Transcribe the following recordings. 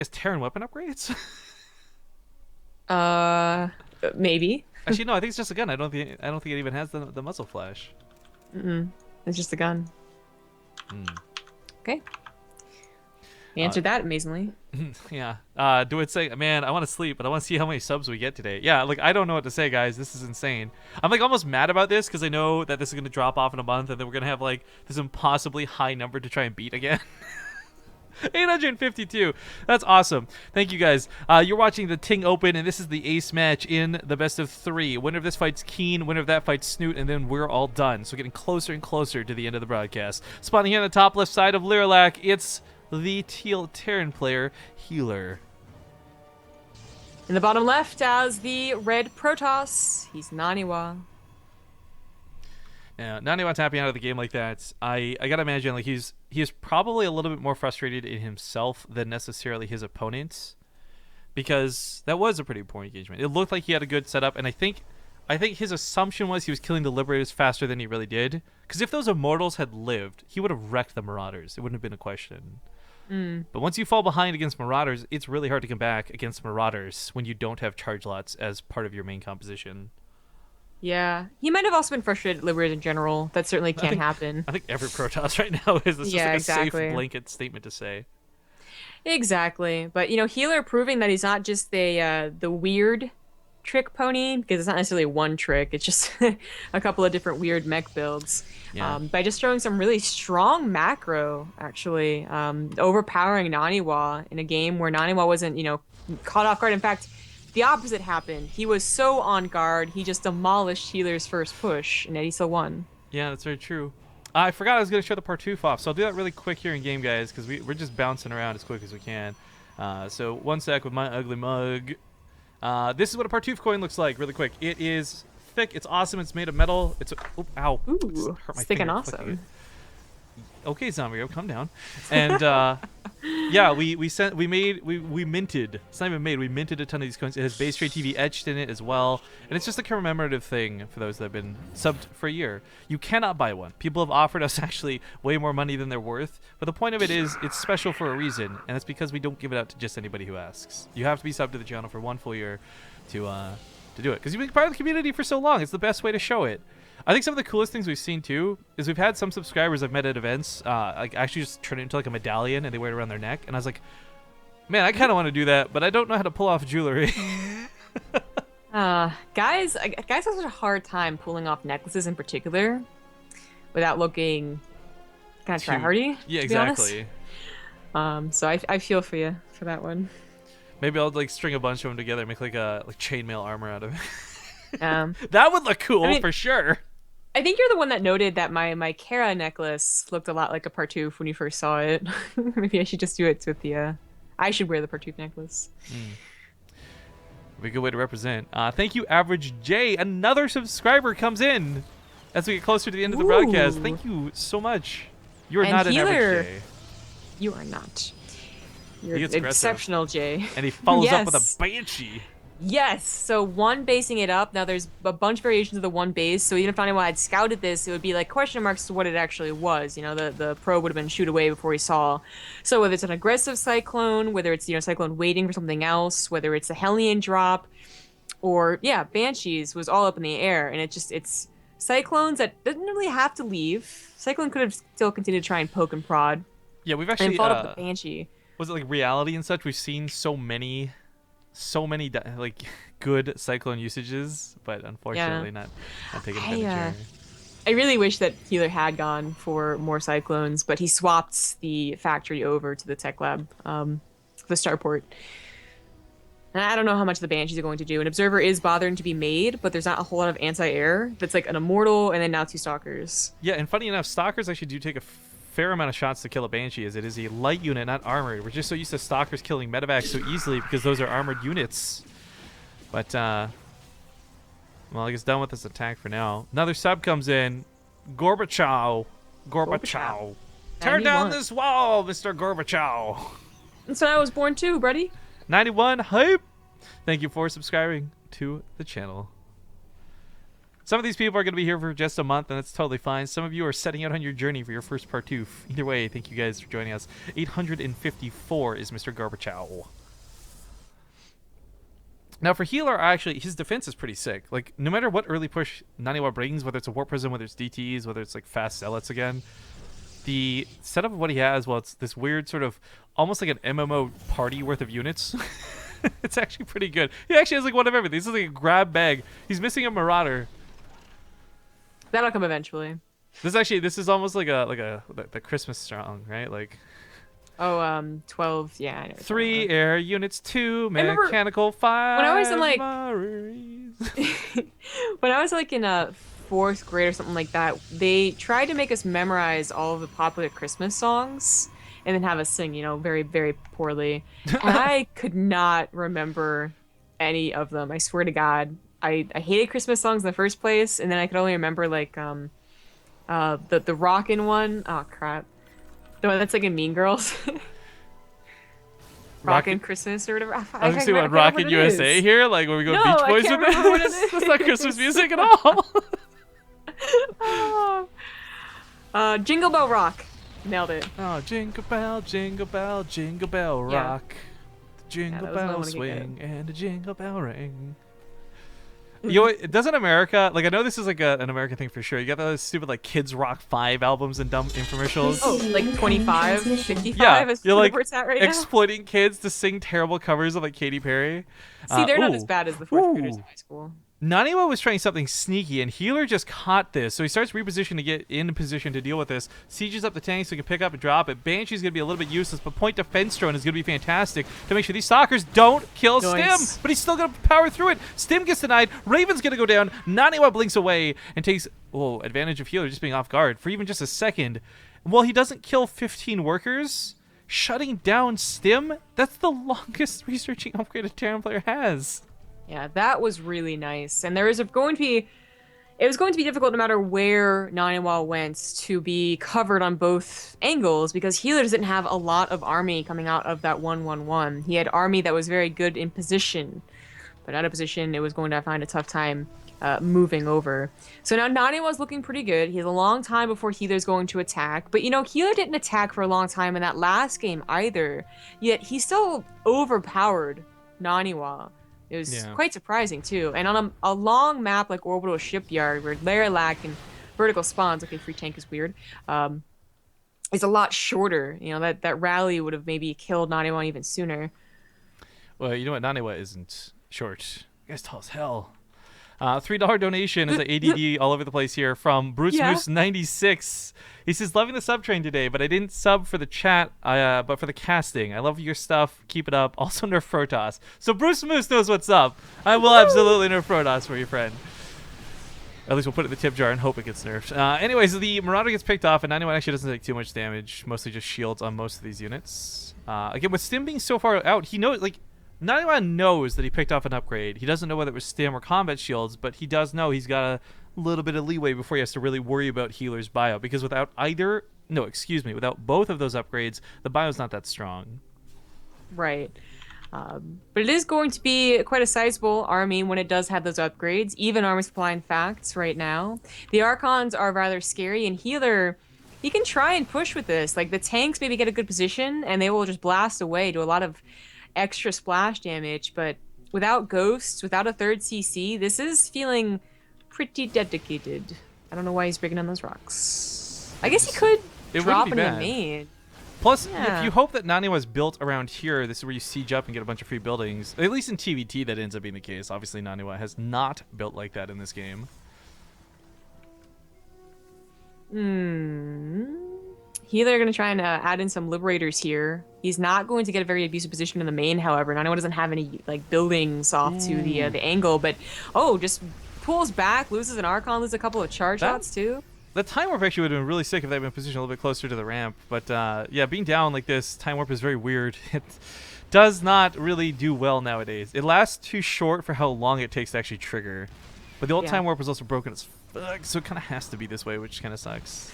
Is Terran weapon upgrades? Uh, maybe. Actually, no. I think it's just a gun. I don't think it even has the muzzle flash. Mm-mm. It's just a gun. Hmm. Okay. He Uh, answered that amazingly. yeah. Do it say, man, I want to sleep, but I want to see how many subs we get today. Yeah, like I don't know what to say, guys. This is insane. I'm like almost mad about this because I know that this is gonna drop off in a month, and then we're gonna have like this impossibly high number to try and beat again. 852. That's awesome. Thank you guys. You're watching the Ting Open, and this is the ace match in the best of 3. Winner of this fight's Keen, winner of that fight's Snoot, and then we're all done. So getting closer and closer to the end of the broadcast. Spawning here on the top left side of Lirlac, it's the Teal Terran player, Healer. In the bottom left as the red Protoss, he's NaNiwa. Yeah, NaNiwa tapping out of the game like that, I gotta imagine like he's probably a little bit more frustrated in himself than necessarily his opponents, because that was a pretty poor engagement. It looked like he had a good setup, and I think his assumption was he was killing the Liberators faster than he really did. Because if those Immortals had lived, he would have wrecked the Marauders. It wouldn't have been a question. But once you fall behind against Marauders, it's really hard to come back against Marauders when you don't have charge lots as part of your main composition. Yeah, he might have also been frustrated at Liberators in general. That certainly I can think happen. I think every Protoss right now is just Yeah, like a exactly. safe blanket statement to say. Exactly. But Healer proving that he's not just the weird trick pony, because it's not necessarily one trick. It's just a couple of different weird mech builds. Yeah. By just throwing some really strong macro, actually, overpowering NaNiwa in a game where NaNiwa wasn't, caught off guard. In fact, the opposite happened. He was so on guard, he just demolished Healer's first push, and Eddie still won. Yeah, that's very true. I forgot I was going to show the Partouf off, so I'll do that really quick here in game, guys, because we're just bouncing around as quick as we can. So one sec with my ugly mug. This is what a Partouf coin looks like, really quick. It is thick. It's awesome. It's made of metal. It's ow. Ooh, Hurt my thick and finger. awesome. Okay, Zombie, calm down. And yeah, we minted. It's not even made. We minted a ton of these coins. It has base trade TV etched in it as well, and it's just like a commemorative thing for those that have been subbed for a year. You cannot buy one. People have offered us actually way more money than they're worth, but the point of it is it's special for a reason, and it's because we don't give it out to just anybody who asks. You have to be subbed to the channel for 1 full year to do it, because you've been part of the community for so long. It's the best way to show it. I think some of the coolest things we've seen too is we've had some subscribers I've met at events like actually just turn it into like a medallion and they wear it around their neck, and I was like, man, I kind of want to do that, but I don't know how to pull off jewelry. Guys have such a hard time pulling off necklaces in particular without looking kind of tryhardy. Yeah, to be honest. exactly. So I feel for you for that one. Maybe I'll like string a bunch of them together and make like a chainmail armor out of it. Um, That would look cool I mean, for sure. I think you're the one that noted that my Kara necklace looked a lot like a Partouf when you first saw it. Maybe I should just do it with the. I should wear the Partouf necklace. Be a good way to represent. Thank you, Average J. Another subscriber comes in as we get closer to the end of the broadcast. Ooh. Thank you so much. You are And not an Healer. Average J. You are not. You're He gets aggressive. exceptional, Jay. And he follows up with a Yes. Banshee. Yes, so one basing it up. Now there's a bunch of variations of the one base, so even if anyone had scouted this, it would be like question marks to what it actually was. The probe would have been shoot away before he saw. So whether it's an aggressive cyclone, whether it's cyclone waiting for something else, whether it's a Hellion drop, or Banshees was all up in the air, and it's cyclones that didn't really have to leave. Cyclone could have still continued to try and poke and prod, Yeah, we've and actually fought up the Banshee. was it like reality and such? We've seen so many like good cyclone usages, but unfortunately not taking advantage of it. I really wish that Healer had gone for more cyclones, but he swapped the factory over to the tech lab, the starport. And I don't know how much the Banshees are going to do. An Observer is bothering to be made, but there's not a whole lot of anti-air. That's like an Immortal and then now 2 Stalkers. Yeah, and funny enough, Stalkers actually do take a fair amount of shots to kill a Banshee, as it is a light unit, not armored. We're just so used to Stalkers killing medevacs so easily because those are armored units. But, well, I guess done with this attack for now. Another sub comes in. Gorbachev. Tear down 91. this wall, Mr. Gorbachev. And so I was born too, buddy. 91 hype. Thank you for subscribing to the channel. Some of these people are going to be here for just a month, and that's totally fine. Some of you are setting out on your journey for your first part 2. Either way, thank you guys for joining us. 854 is Mr. Gorbachow. Now for healer, actually, his defense is pretty sick. Like, no matter what early push NaNiwa brings, whether it's a Warp Prism, whether it's DTs, whether it's like fast Zealots again, the setup of what he has, well, it's this weird sort of, almost like an MMO party worth of units. It's actually pretty good. He actually has like one of everything. This is like a grab bag. He's missing a Marauder. That'll come eventually. This is almost like the Christmas song, right? Like, 12, yeah. I know 3 air units, 2 mechanical, 5 when I was in like Marines. when I was like in a 4th grade or something like that, they tried to make us memorize all of the popular Christmas songs and then have us sing, you know, very, very poorly. And I could not remember any of them. I swear to God. I hated Christmas songs in the first place, and then I could only remember like the rockin' one. Oh crap. The one that's like in Mean Girls. Rockin' Christmas or whatever. I was gonna say what Rockin' USA here, like where we go Beach Boys with this. That's not Christmas music at all. Jingle Bell Rock. Nailed it. Oh, jingle bell, jingle bell, jingle bell rock. Jingle bell swing and a jingle bell ring. You know, doesn't America, like, I know this is like an American thing for sure. You got those stupid like Kids Rock 5 albums and dumb infomercials. Oh, like 25, 55 yeah, is you're like where it's at right exploiting kids to sing terrible covers of like Katy Perry. See, they're not as bad as the 4th graders in high school. NaNiwa was trying something sneaky, and Healer just caught this. So he starts repositioning to get in position to deal with this. Sieges up the tank so he can pick up and drop it. Banshee's going to be a little bit useless, but point defense drone is going to be fantastic to make sure these stalkers don't kill Stim. But he's still going to power through it. Stim gets denied. Raven's going to go down. NaNiwa blinks away and takes advantage of Healer just being off guard for even just a second. Well, he doesn't kill 15 workers. Shutting down Stim? That's the longest researching upgrade a Terran player has. Yeah, that was really nice. And it was going to be difficult no matter where NaNiwa went to be covered on both angles because Healer didn't have a lot of army coming out of that 1-1-1. He had army that was very good in position, but out of position, it was going to find a tough time moving over. So now NaNiwa's looking pretty good. He has a long time before Healer's going to attack, but you know, Healer didn't attack for a long time in that last game either, yet he still overpowered NaNiwa. It was quite surprising, too. And on a long map like Orbital Shipyard, where layer lack and vertical spawns, okay, free tank is weird, is a lot shorter. You know, that rally would have maybe killed NaNiwa even sooner. Well, you know what? NaNiwa isn't short. You guys tall as hell. $3 donation is an ADD all over the place here from Bruce Moose 96. He says, loving the sub train today, but I didn't sub for the chat, but for the casting. I love your stuff. Keep it up. Also nerf Protoss. So Bruce Moose knows what's up. I will absolutely nerf Protoss for you, friend. At least we'll put it in the tip jar and hope it gets nerfed. Anyways, the Marauder gets picked off, and NaNiwa actually doesn't take too much damage. Mostly just shields on most of these units. Again, with Stim being so far out, he knows, like, NaNiwa knows that he picked off an upgrade. He doesn't know whether it was Stim or combat shields, but he does know he's got a little bit of leeway before he has to really worry about Healer's bio, because without both of those upgrades, the bio's not that strong. Right. But it is going to be quite a sizable army when it does have those upgrades, even armor supply and facts right now. The Archons are rather scary, and Healer, he can try and push with this. Like, the tanks maybe get a good position, and they will just blast away, do a lot of extra splash damage, but without ghosts, without a third CC, this is feeling pretty dedicated. I don't know why he's breaking on those rocks. I guess he could drop in the main. Plus, if you hope that NaNiwa was built around here, this is where you siege up and get a bunch of free buildings. At least in PvT, that ends up being the case. Obviously, NaNiwa has not built like that in this game. Healer going to try and add in some Liberators here. He's not going to get a very abusive position in the main, however. NaNiwa doesn't have any like buildings off to the angle, but just pulls back, loses an Archon, loses a couple of charge shots too. The Time Warp actually would have been really sick if they'd been positioned a little bit closer to the ramp. But yeah, being down like this, Time Warp is very weird. It does not really do well nowadays. It lasts too short for how long it takes to actually trigger. But the old Time Warp was also broken as fuck, so it kind of has to be this way, which kind of sucks.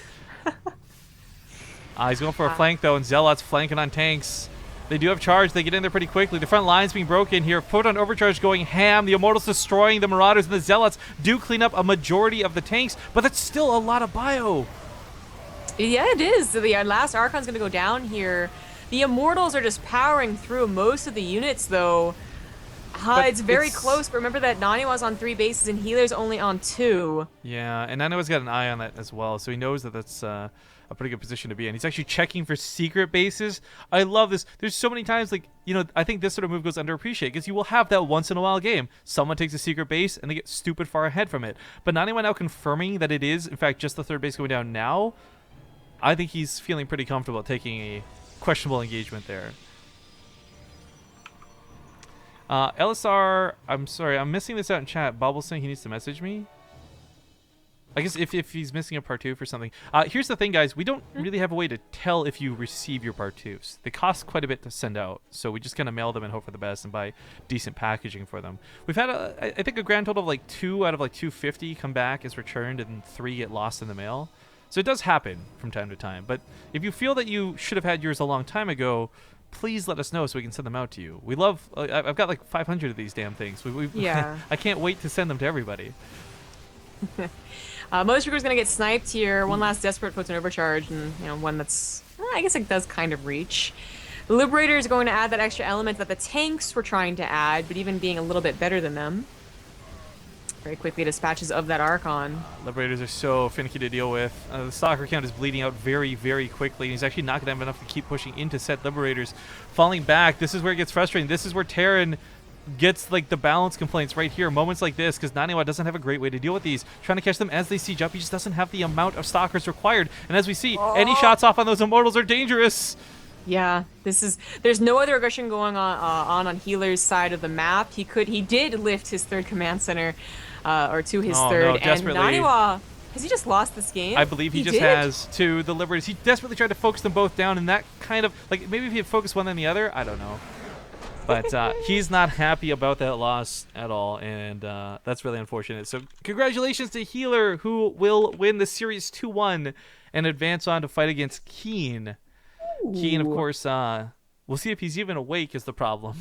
He's going for a flank, though, and Zealot's flanking on tanks. They do have charge. They get in there pretty quickly. The front line's being broken here. Photon Overcharge going ham. The Immortals destroying the Marauders, and the Zealots do clean up a majority of the tanks, but that's still a lot of bio. Yeah, it is. The last Archon's going to go down here. The Immortals are just powering through most of the units, though. It's very close, but remember that NaNiwa's on 3 bases and Healer's only on 2. Yeah, and NaNiwa's got an eye on that as well, so he knows that that's a pretty good position to be in. He's actually checking for secret bases. I love this. There's so many times, like, you know, I think this sort of move goes underappreciated because you will have that once in a while game. Someone takes a secret base and they get stupid far ahead from it. But NaNiwa now confirming that it is, in fact, just the 3rd base going down now, I think he's feeling pretty comfortable taking a questionable engagement there. LSR, I'm sorry, I'm missing this out in chat. Bobble's saying he needs to message me. I guess if he's missing a part 2 for something. Here's the thing, guys. We don't really have a way to tell if you receive your part 2s. They cost quite a bit to send out, so we just kind of mail them and hope for the best and buy decent packaging for them. We've had, I think, a grand total of like 2 out of like 250 come back as returned and 3 get lost in the mail. So it does happen from time to time. But if you feel that you should have had yours a long time ago, please let us know so we can send them out to you. We love... I've got like 500 of these damn things. Yeah. I can't wait to send them to everybody. Most Recruit's going to get sniped here. One last Desperate puts an overcharge, and one that's... I guess it does kind of reach. The Liberator is going to add that extra element that the tanks were trying to add, but even being a little bit better than them. Very quickly dispatches of that Archon. Liberators are so finicky to deal with. The stalker count is bleeding out very, very quickly. He's actually not going to have enough to keep pushing into said Liberators. Falling back, this is where it gets frustrating. This is where Terran gets like the balance complaints right here. Moments like this, because NaNiwa doesn't have a great way to deal with these. Trying to catch them as they siege up. He just doesn't have the amount of stalkers required. And as we see, any shots off on those Immortals are dangerous. Yeah, there's no other aggression going on Healer's side of the map. He did lift his 3rd command center, or to his 3rd, and NaNiwa, has he just lost this game? I believe he just has to the Liberators. He desperately tried to focus them both down, and that kind of, like, maybe if he had focused one then the other, I don't know. But he's not happy about that loss at all, and that's really unfortunate. So congratulations to Healer, who will win the series 2-1 and advance on to fight against Keen. Keen, of course, we'll see if he's even awake is the problem.